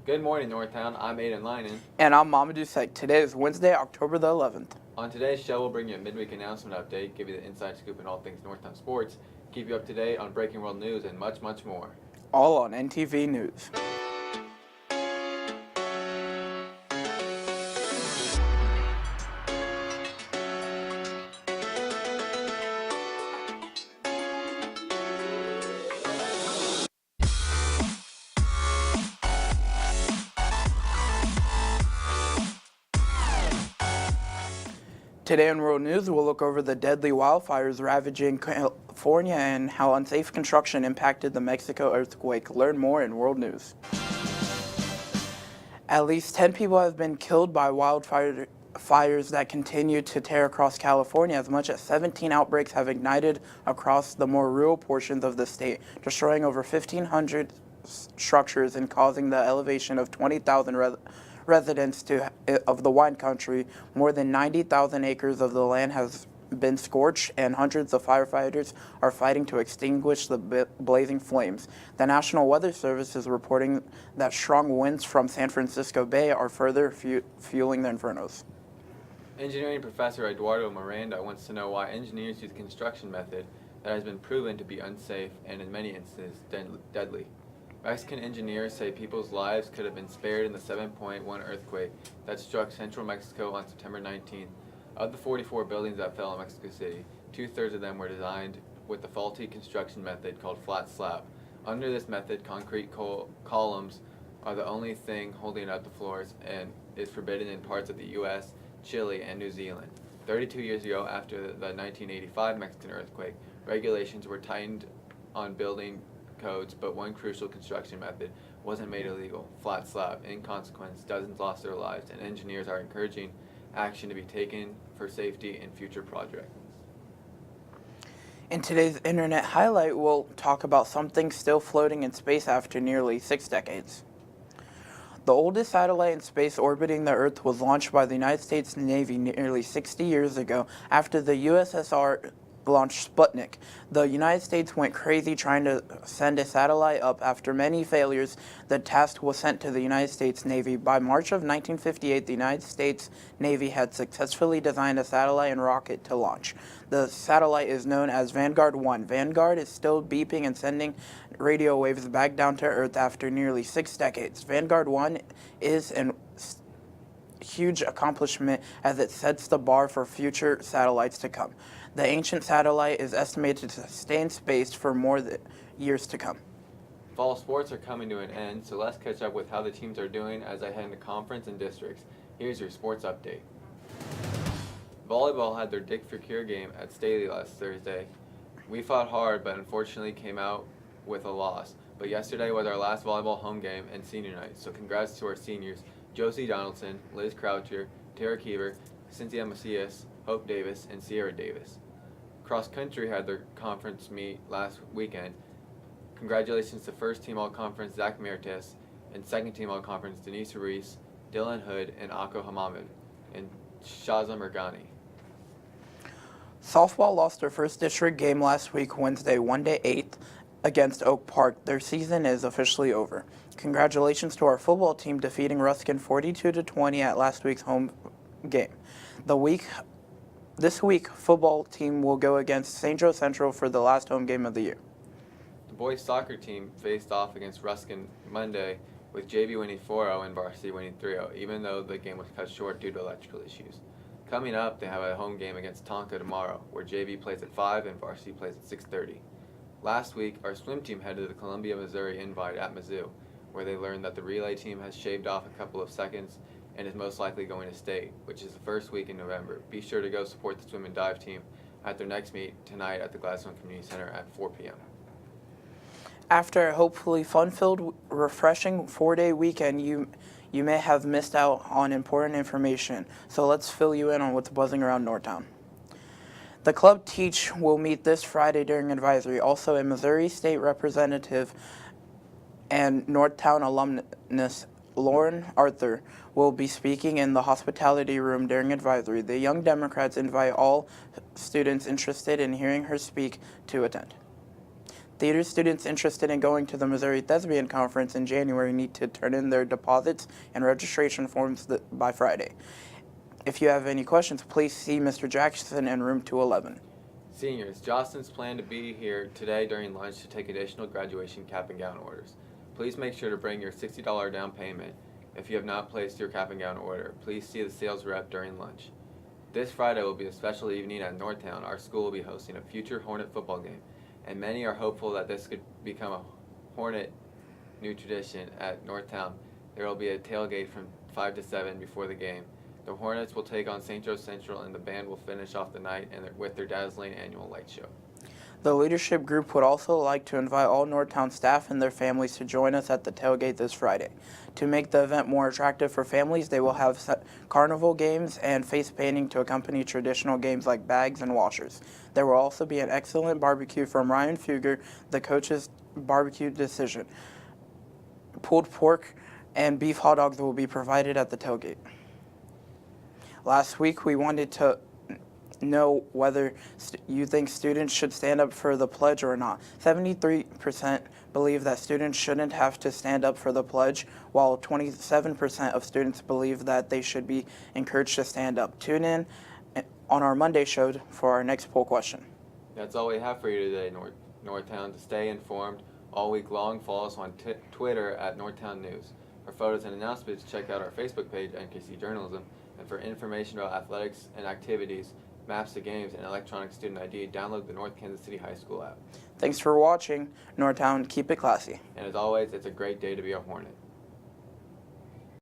Good morning, Northtown. I'm Aiden Linen. And I'm Mamadou Sek. Today is Wednesday, October the 11th. On today's show, we'll bring you a midweek announcement update, give you the inside scoop in all things Northtown sports, keep you up to date on breaking world news, and much, much more. All on Ntv News. Today in World News, we'll look over the deadly wildfires ravaging California and how unsafe construction impacted the Mexico earthquake. Learn more in World News. At least 10 people have been killed by wildfires that continue to tear across California. As much as 17 outbreaks have ignited across the more rural portions of the state, destroying over 1,500 structures and causing the elevation of 20,000 residents of the wine country. More than 90,000 acres of the land has been scorched, and hundreds of firefighters are fighting to extinguish the blazing flames. The National Weather Service is reporting that strong winds from San Francisco Bay are further fueling the infernos. Engineering professor Eduardo Miranda wants to know why engineers use a construction method that has been proven to be unsafe and in many instances deadly. Mexican engineers say people's lives could have been spared in the 7.1 earthquake that struck central Mexico on September 19th. Of the 44 buildings that fell in Mexico City, 2/3 of them were designed with the faulty construction method called flat slab. Under this method, concrete columns are the only thing holding up the floors and is forbidden in parts of the U.S., Chile, and New Zealand. 32 years ago, after the 1985 Mexican earthquake, regulations were tightened on building codes, but one crucial construction method wasn't made illegal: flat slab. In consequence, dozens lost their lives, and engineers are encouraging action to be taken for safety in future projects. In today's internet highlight, we'll talk about something still floating in space after nearly 6 decades. The oldest satellite in space orbiting the Earth was launched by the United States Navy nearly 60 years ago after the USSR launched Sputnik. The United States went crazy trying to send a satellite up. After many failures, the task was sent to the United States Navy. By March of 1958, the United States Navy had successfully designed a satellite and rocket to launch. The satellite is known as Vanguard 1. Vanguard is still beeping and sending radio waves back down to Earth after nearly 6 decades. Vanguard 1 is an huge accomplishment as it sets the bar for future satellites to come. The ancient satellite is estimated to stay in space for more years to come. Fall sports are coming to an end, so let's catch up with how the teams are doing as I head into conference and districts. Here's your sports update. Volleyball had their Dick for Cure game at Staley last Thursday. We fought hard, but unfortunately came out with a loss. But yesterday was our last volleyball home game and senior night, so congrats to our seniors: Josie Donaldson, Liz Croucher, Tara Keever, Cynthia Macias, Hope Davis, and Sierra Davis. Cross country had their conference meet last weekend. Congratulations to first team all-conference Zach Mertes and second team all-conference Denise Reese, Dylan Hood, and Akko Hamamid, and Shaza Mergani. Softball lost their first district game last week, Wednesday, 1-8 against Oak Park. Their season is officially over. Congratulations to our football team defeating Ruskin 42-20 at last week's home game. This week, football team will go against St. Joe Central for the last home game of the year. The boys soccer team faced off against Ruskin Monday, with JV winning 4-0 and varsity winning 3-0, even though the game was cut short due to electrical issues. Coming up, they have a home game against Tonka tomorrow, where JV plays at 5 and varsity plays at 6:30. Last week, our swim team headed to the Columbia, Missouri Invite at Mizzou, where they learned that the relay team has shaved off a couple of seconds and is most likely going to state, which is the first week in November. Be sure to go support the swim and dive team at their next meet tonight at the Gladstone Community Center at 4 p.m. After a hopefully fun-filled, refreshing 4-day weekend, you may have missed out on important information. So let's fill you in on what's buzzing around Northtown. The Club Teach will meet this Friday during advisory. Also, a Missouri State Representative and Northtown alumnus Lauren Arthur will be speaking in the hospitality room during advisory. The Young Democrats invite all students interested in hearing her speak to attend. Theater students interested in going to the Missouri Thespian Conference in January need to turn in their deposits and registration forms by Friday. If you have any questions, please see Mr. Jackson in room 211. Seniors, Jocelyn's plan to be here today during lunch to take additional graduation cap and gown orders. Please make sure to bring your $60 down payment. If you have not placed your cap and gown order, please see the sales rep during lunch. This Friday will be a special evening at Northtown. Our school will be hosting a future Hornet football game, and many are hopeful that this could become a Hornet new tradition at Northtown. There will be a tailgate from 5 to 7 before the game. The Hornets will take on St. Joe Central, and the band will finish off the night with their dazzling annual light show. The leadership group would also like to invite all Northtown staff and their families to join us at the tailgate this Friday. To make the event more attractive for families, they will have carnival games and face painting to accompany traditional games like bags and washers. There will also be an excellent barbecue from Ryan Fugger, the coach's barbecue decision. Pulled pork and beef hot dogs will be provided at the tailgate. Last week, we wanted to know whether you think students should stand up for the pledge or not. 73% believe that students shouldn't have to stand up for the pledge, while 27% of students believe that they should be encouraged to stand up. Tune in on our Monday show for our next poll question. That's all we have for you today, Northtown. To stay informed all week long, follow us on Twitter at Northtown News. For photos and announcements, check out our Facebook page, NKC Journalism. And for information about athletics and activities, maps to games, and electronic student ID, download the North Kansas City High School app. Thanks for watching. Northtown, keep it classy. And as always, it's a great day to be a Hornet.